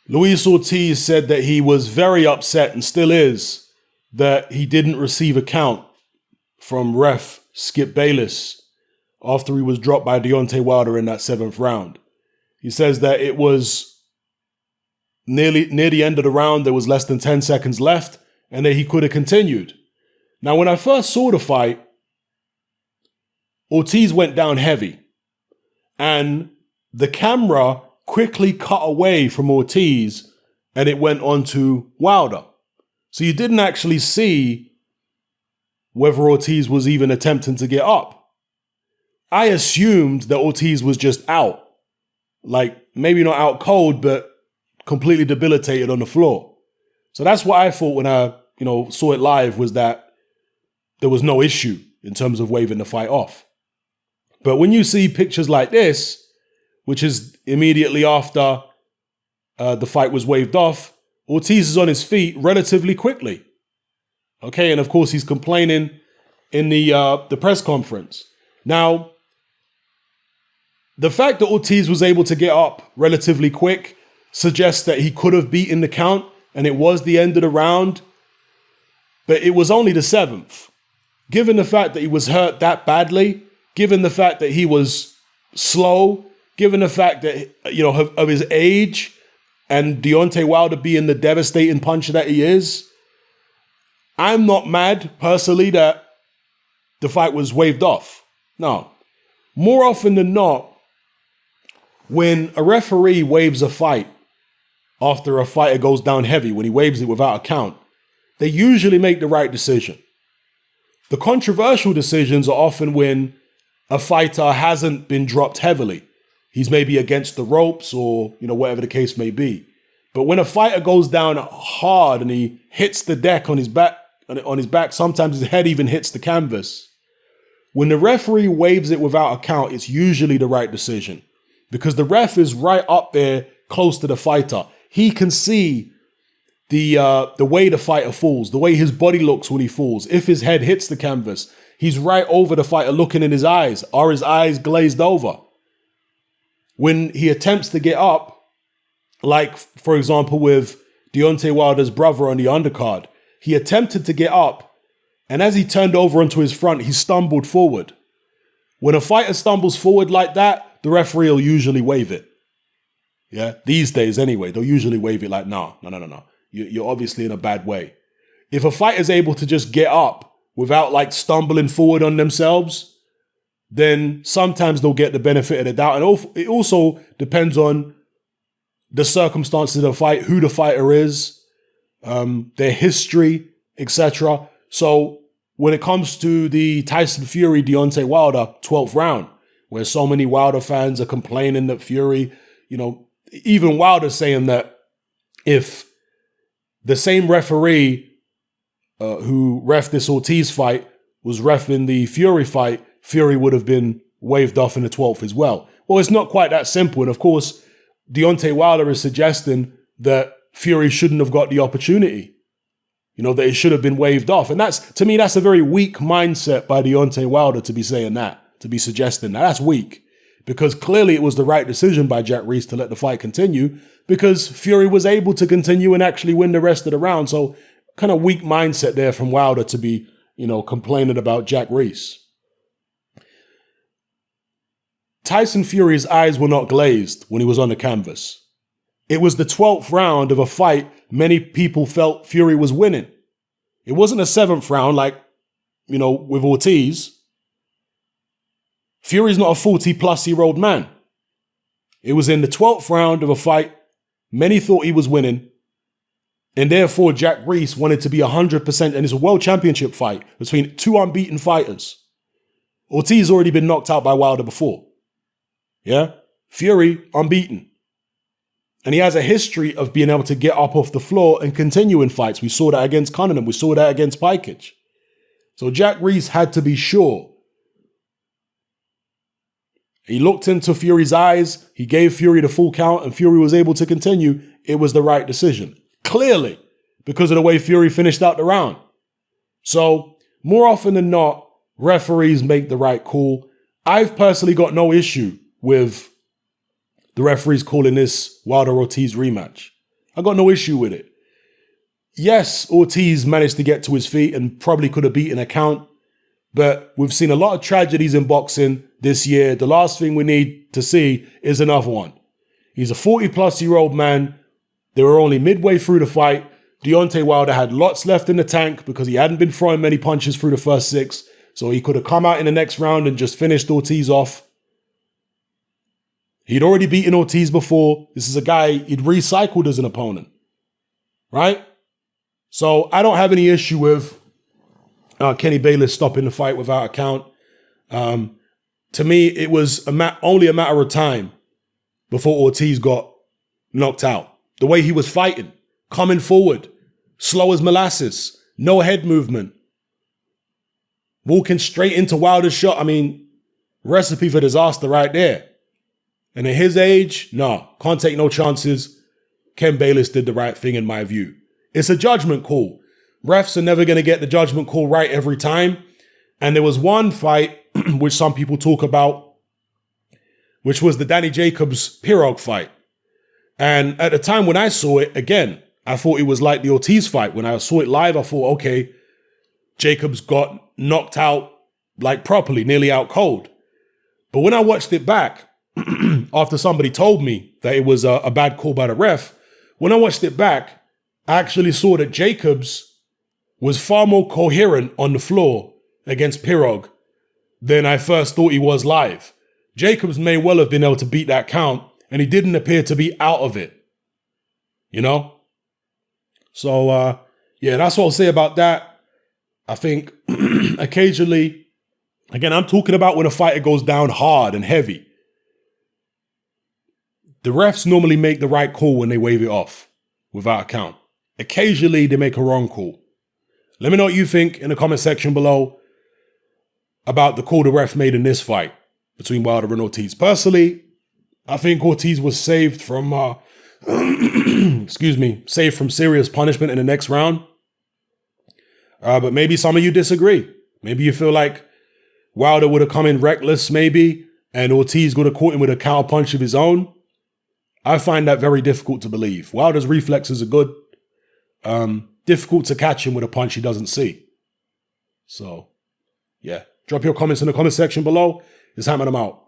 Luis Ortiz said that he was very upset and still is that he didn't receive a count from ref Skip Bayless after he was dropped by Deontay Wilder in that 7th round. He says that it was near the end of the round, there was less than 10 seconds left, and that he could have continued. Now, when I first saw the fight, Ortiz went down heavy, and the camera quickly cut away from Ortiz, and it went on to Wilder. So you didn't actually see whether Ortiz was even attempting to get up. I assumed that Ortiz was just out. Like, maybe not out cold, but completely debilitated on the floor. So that's what I thought when I, saw it live, was that there was no issue in terms of waving the fight off. But when you see pictures like this, which is immediately after the fight was waved off, Ortiz is on his feet relatively quickly. Okay, and of course he's complaining in the press conference. Now, the fact that Ortiz was able to get up relatively quick suggests that he could have beaten the count and it was the end of the round, but it was only the 7th. Given the fact that he was hurt that badly, given the fact that he was slow, given the fact that, of his age and Deontay Wilder being the devastating puncher that he is, I'm not mad personally that the fight was waved off. No. More often than not, when a referee waves a fight after a fighter goes down heavy, when he waves it without a count, they usually make the right decision. The controversial decisions are often when a fighter hasn't been dropped heavily. He's maybe against the ropes or, whatever the case may be. But when a fighter goes down hard and he hits the deck on his back, sometimes his head even hits the canvas. When the referee waves it without a count, it's usually the right decision because the ref is right up there close to the fighter. He can see the way the fighter falls, the way his body looks when he falls. If his head hits the canvas, he's right over the fighter looking in his eyes. Are his eyes glazed over? When he attempts to get up, like, for example, with Deontay Wilder's brother on the undercard, he attempted to get up, and as he turned over onto his front, he stumbled forward. When a fighter stumbles forward like that, the referee will usually wave it. Yeah, these days anyway, they'll usually wave it like, no. You're obviously in a bad way. If a fighter's able to just get up without like stumbling forward on themselves, then sometimes they'll get the benefit of the doubt. And it also depends on the circumstances of the fight, who the fighter is, their history, etc. So when it comes to the Tyson Fury, Deontay Wilder 12th round, where so many Wilder fans are complaining that Fury, even Wilder saying that if the same referee who reffed this Ortiz fight was reffing the Fury fight, Fury would have been waved off in the 12th as well. Well, it's not quite that simple. And of course, Deontay Wilder is suggesting that Fury shouldn't have got the opportunity. That it should have been waved off. And to me, that's a very weak mindset by Deontay Wilder to be saying that, to be suggesting that. That's weak. Because clearly it was the right decision by Jack Reese to let the fight continue because Fury was able to continue and actually win the rest of the round. So kind of weak mindset there from Wilder to be, complaining about Jack Reese. Tyson Fury's eyes were not glazed when he was on the canvas. It was the 12th round of a fight many people felt Fury was winning. It wasn't a 7th round like, with Ortiz. Fury's not a 40-plus-year-old man. It was in the 12th round of a fight many thought he was winning, and therefore Jack Reese wanted to be 100%, and it's a world championship fight between two unbeaten fighters. Ortiz already been knocked out by Wilder before. Yeah? Fury, unbeaten. And he has a history of being able to get up off the floor and continue in fights. We saw that against Cunningham. We saw that against Pikich. So Jack Reese had to be sure. He looked into Fury's eyes. He gave Fury the full count and Fury was able to continue. It was the right decision. Clearly, because of the way Fury finished out the round. So more often than not, referees make the right call. I've personally got no issue with the referees calling this Wilder-Ortiz rematch. I got no issue with it. Yes, Ortiz managed to get to his feet and probably could have beaten a count, but we've seen a lot of tragedies in boxing this year. The last thing we need to see is another one. He's a 40-plus-year-old man. They were only midway through the fight. Deontay Wilder had lots left in the tank because he hadn't been throwing many punches through the first 6, so he could have come out in the next round and just finished Ortiz off. He'd already beaten Ortiz before. This is a guy he'd recycled as an opponent, right? So I don't have any issue with Kenny Bayless stopping the fight without a count. To me, it was only a matter of time before Ortiz got knocked out. The way he was fighting, coming forward, slow as molasses, no head movement, walking straight into Wilder's shot. I mean, recipe for disaster right there. And at his age, no, can't take no chances. Ken Bayless did the right thing in my view. It's a judgment call. Refs are never going to get the judgment call right every time. And there was one fight, which some people talk about, which was the Danny Jacobs-Pirog fight. And at the time when I saw it, again, I thought it was like the Ortiz fight. When I saw it live, I thought, okay, Jacobs got knocked out like properly, nearly out cold. But when I watched it back, after somebody told me that it was a bad call by the ref, when I watched it back, I actually saw that Jacobs was far more coherent on the floor against Pirog than I first thought he was live. Jacobs may well have been able to beat that count, and he didn't appear to be out of it. You know? So, yeah, that's what I'll say about that. I think occasionally, again, I'm talking about when a fighter goes down hard and heavy. The refs normally make the right call when they wave it off without a count. Occasionally, they make a wrong call. Let me know what you think in the comment section below about the call the ref made in this fight between Wilder and Ortiz. Personally, I think Ortiz was saved from, saved from serious punishment in the next round. But maybe some of you disagree. Maybe you feel like Wilder would have come in reckless, maybe, and Ortiz would have caught him with a counter punch of his own. I find that very difficult to believe. Wilder's reflexes are good. Difficult to catch him with a punch he doesn't see. So, yeah. Drop your comments in the comment section below. It's Hammer, I'm out.